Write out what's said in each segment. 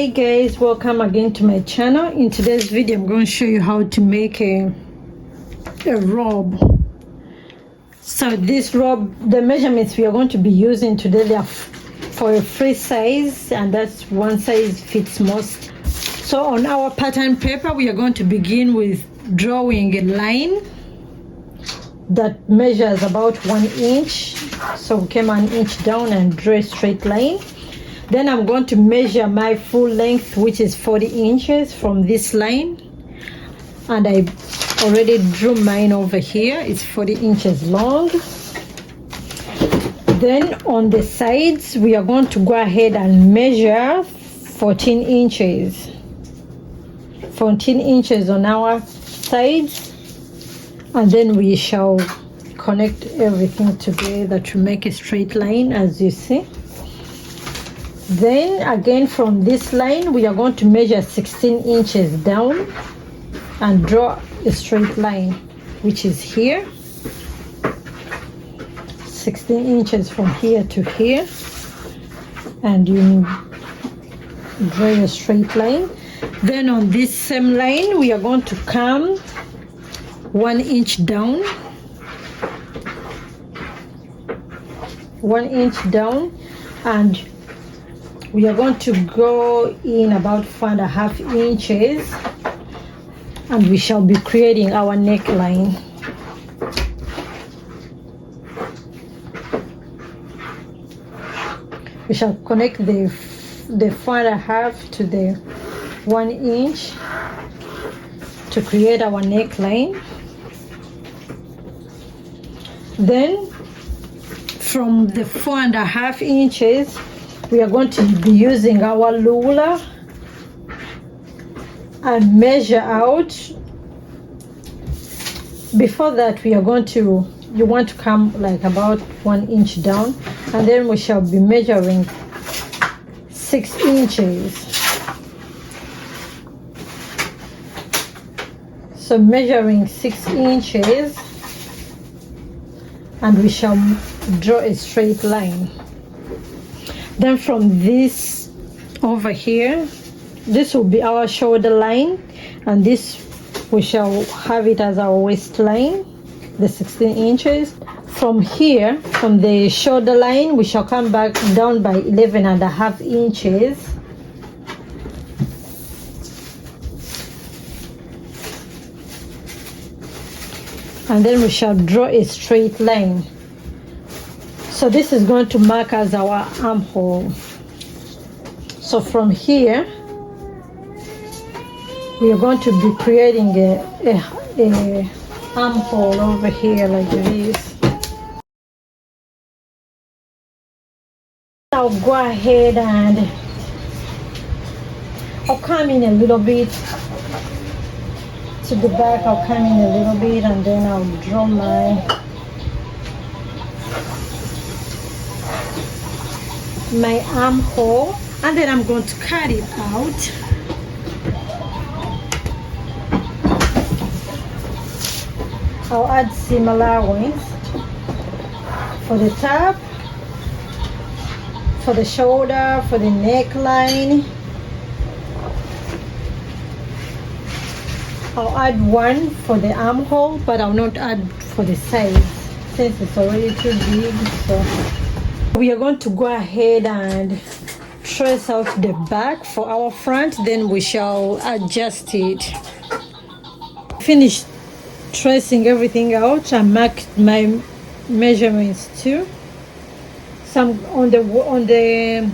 Hey guys, welcome again to my channel. In today's video I'm going to show you how to make a robe. So this robe, the measurements we are going to be using today, they are for a free size, and that's one size fits most. So on our pattern paper we are going to begin with drawing a line that measures about 1 inch. So we came 1 inch down and draw a straight line. Then I'm going to measure my full length, which is 40 inches from this line. And I already drew mine over here. It's 40 inches long. Then on the sides, we are going to go ahead and measure 14 inches. 14 inches on our sides. And then we shall connect everything together to make a straight line, as you see. Then again from this line we are going to measure 16 inches down and draw a straight line, which is here. 16 inches from here to here, and you draw a straight line. Then on this same line we are going to come 1 inch down, 1 inch down, and we are going to go in about 4.5 inches, and we shall be creating our neckline. We shall connect the 4.5 to the 1 inch to create our neckline. Then from the 4.5 inches we are going to be using our ruler and measure out. Before that we are going to, you want to come like about 1 inch down, and then we shall be measuring 6 inches. So measuring 6 inches, and we shall draw a straight line. Then from this over here, this will be our shoulder line, and this we shall have it as our waistline, the 16 inches. From here, from the shoulder line, we shall come back down by 11.5 inches. And then we shall draw a straight line. So this is going to mark as our armhole. So from here, we are going to be creating a armhole over here like this. I'll go ahead and I'll come in a little bit to the back. I'll come in a little bit, and then I'll draw my armhole, and then I'm going to cut it out. I'll add seam allowance for the top, for the shoulder, for the neckline. I'll add one for the armhole, but I'll not add for the sides since it's already too big. So we are going to go ahead and trace out the back for our front, then we shall adjust it. Finish tracing everything out and mark my measurements too. Some on the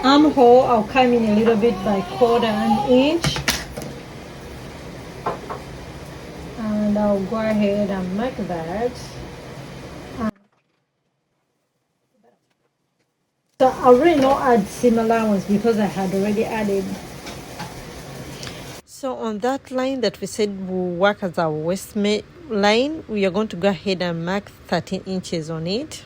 armhole, I'll come in a little bit by 1/4 inch, and I'll go ahead and mark that. So I already not add seam allowance because I had already added. So on that line that we said will work as our waist line, we are going to go ahead and mark 13 inches on it.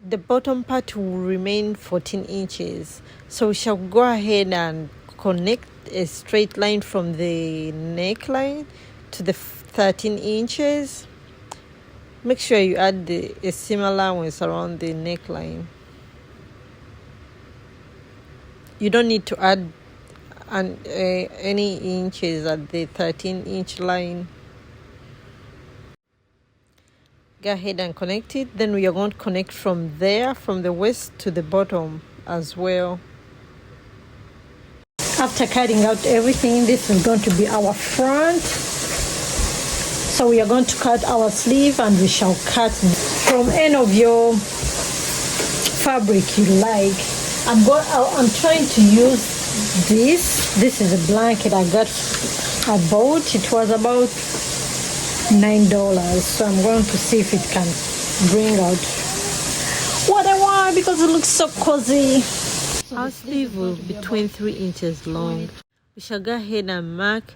The bottom part will remain 14 inches. So we shall go ahead and connect a straight line from the neckline to the 13 inches. Make sure you add a seam allowance around the neckline. You don't need to add and any inches at the 13-inch line. Go ahead and connect it. Then we are going to connect from there, from the waist to the bottom as well. After cutting out everything, this is going to be our front. So we are going to cut our sleeve, and we shall cut from any of your fabric you like. I'm trying to use this. This is a blanket I bought. It was about $9. So I'm going to see if it can bring out what I want, because it looks so cozy. Our sleeve will be 23 inches long. We shall go ahead and mark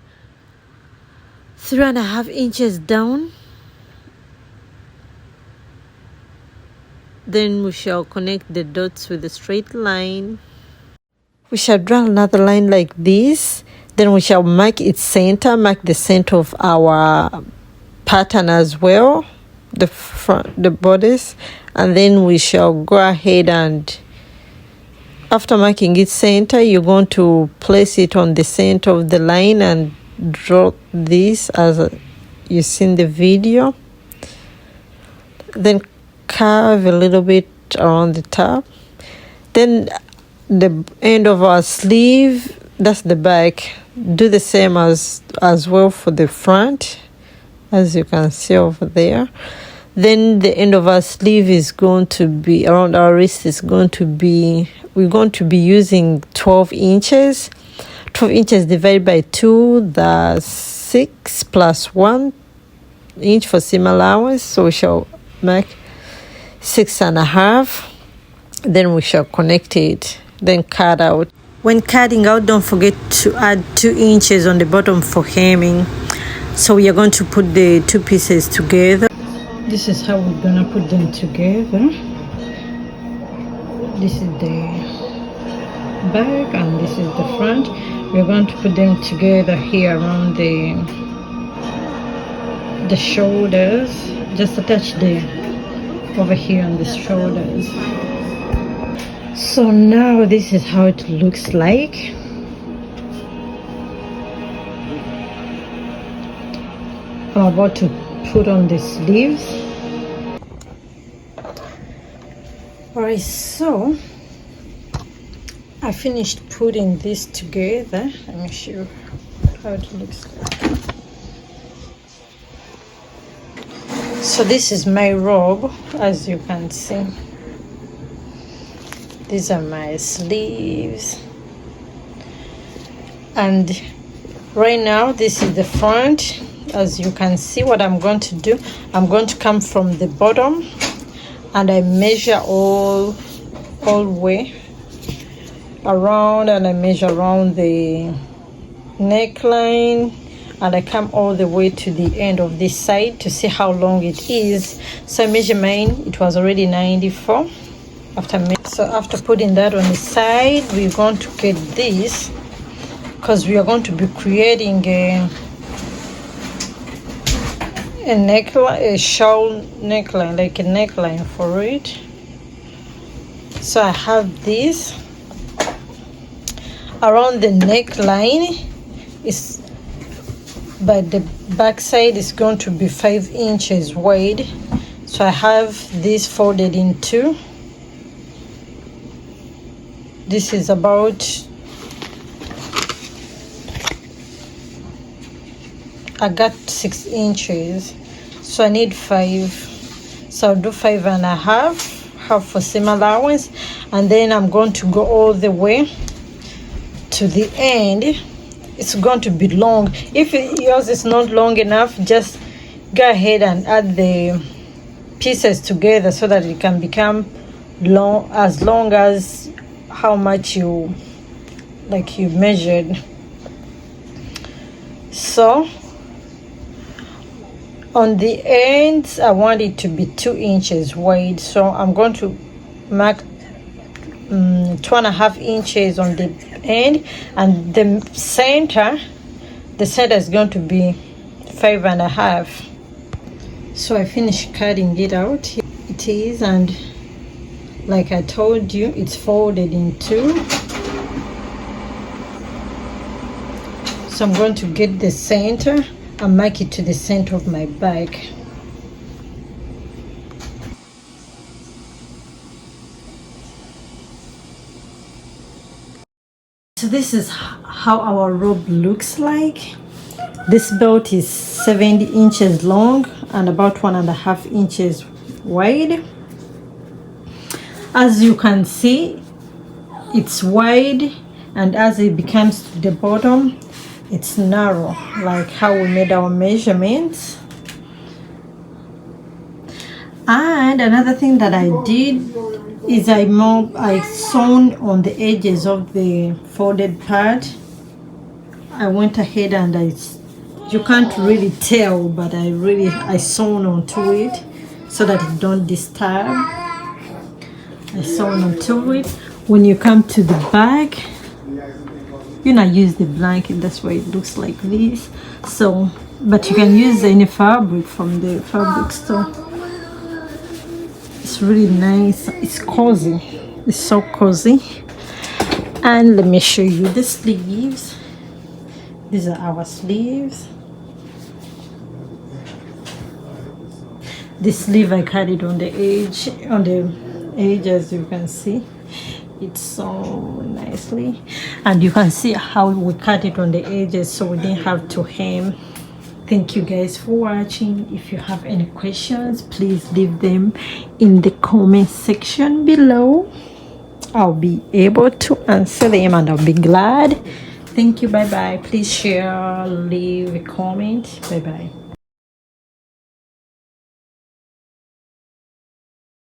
3.5 inches down. Then we shall connect the dots with a straight line. We shall draw another line like this. Then we shall mark its center, mark the center of our pattern as well, the bodice, and then we shall go ahead and, after marking its center, you're going to place it on the center of the line and draw this as you see in the video. Then carve a little bit around the top. Then the end of our sleeve, that's the back, do the same as well for the front, as you can see over there. Then the end of our sleeve is going to be around our wrist, is going to be, we're going to be using 12 inches. 12 inches divided by 2, that's 6 plus 1 inch for seam allowance. So we shall make 6.5. Then we shall connect it, then cut out. When cutting out, don't forget to add 2 inches on the bottom for hemming. So we are going to put the two pieces together. This is how we're gonna put them together. This is the back and this is the front. We're going to put them together here around the shoulders. Just attach over here on the shoulders. So now this is how it looks like. I'm about to put on the sleeves. Alright, so I finished putting this together. Let me show you how it looks like. So this is my robe, as you can see. These are my sleeves. And right now this is the front. As you can see, what I'm going to do, I'm going to come from the bottom and I measure all way around, and I measure around the neckline, and I come all the way to the end of this side to see how long it is. So I measure mine, it was already 94. After putting that on the side, we're going to get this, because we are going to be creating a neckline, a shawl neckline, like a neckline for it. So I have this around the neckline, is but the back side is going to be 5 inches wide. So I have this folded in two. This is about, I got 6 inches, so I need 5. So I'll do 5.5, half for seam allowance, and then I'm going to go all the way to the end. It's going to be long. If yours is not long enough, just go ahead and add the pieces together so that it can become long as how much you measured. So on the ends, I want it to be 2 inches wide, so I'm going to mark 2.5 inches on the end, and the center is going to be 5.5. So I finished cutting it out. Here it is, and like I told you, it's folded in two. So I'm going to get the center and mark it to the center of my bag. So this is how our robe looks like. This belt is 70 inches long and about 1.5 inches wide. As you can see, it's wide, and as it becomes to the bottom, it's narrow, like how we made our measurements. And another thing that I did is I sewn on the edges of the folded part. I went ahead and you can't really tell, but I sewn onto it so that it don't disturb. I sewn onto it. When you come to the back, use the blanket. That's why it looks like this. So, but you can use any fabric from the fabric store. It's really nice. It's cozy. It's so cozy. And let me show you the sleeves. These are our sleeves. This sleeve I cut it on the edge, as you can see. It's so nicely, and you can see how we cut it on the edges so we didn't have to hem. Thank you guys for watching. If you have any questions, please leave them in the comment section below. I'll be able to answer them and I'll be glad. Thank you. Bye bye. Please share, leave a comment. Bye bye.